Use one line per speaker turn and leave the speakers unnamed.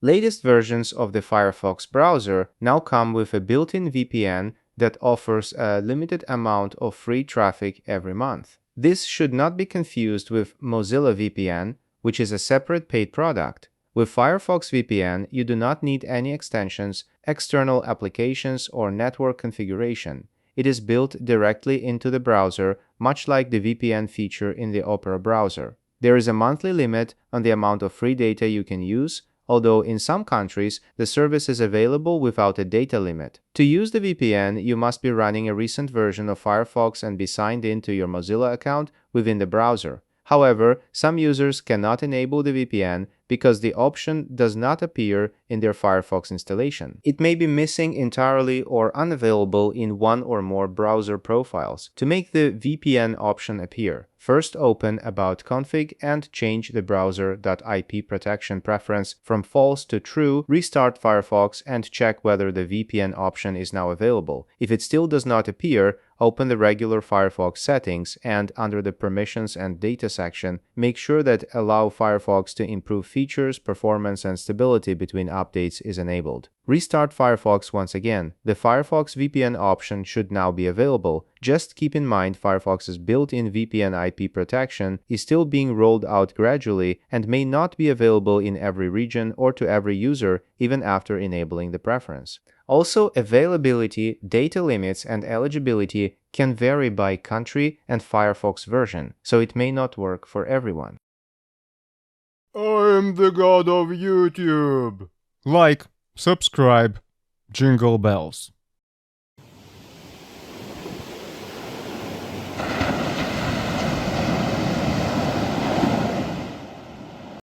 Latest versions of the Firefox browser now come with a built-in VPN that offers a limited amount of free traffic every month. This should not be confused with Mozilla VPN, which is a separate paid product. With Firefox VPN, you do not need any extensions, external applications, or network configuration. It is built directly into the browser, much like the VPN feature in the Opera browser. There is a monthly limit on the amount of free data you can use, although in some countries, the service is available without a data limit. To use the VPN, you must be running a recent version of Firefox and be signed in to your Mozilla account within the browser. However, some users cannot enable the VPN because the option does not appear in their Firefox installation. It may be missing entirely or unavailable in one or more browser profiles. To make the VPN option appear, first open About Config and change the browser.ipProtection preference from false to true, restart Firefox and check whether the VPN option is now available. If it still does not appear, open the regular Firefox settings and under the Permissions and Data section, make sure that Allow Firefox to improve features, performance, and stability between updates is enabled. Restart Firefox once again. The Firefox VPN option should now be available. Just keep in mind Firefox's built-in VPN IP protection is still being rolled out gradually and may not be available in every region or to every user even after enabling the preference. Also, availability, data limits, and eligibility can vary by country and Firefox version, so it may not work for everyone.
I am the god of YouTube. Like, subscribe, jingle bells.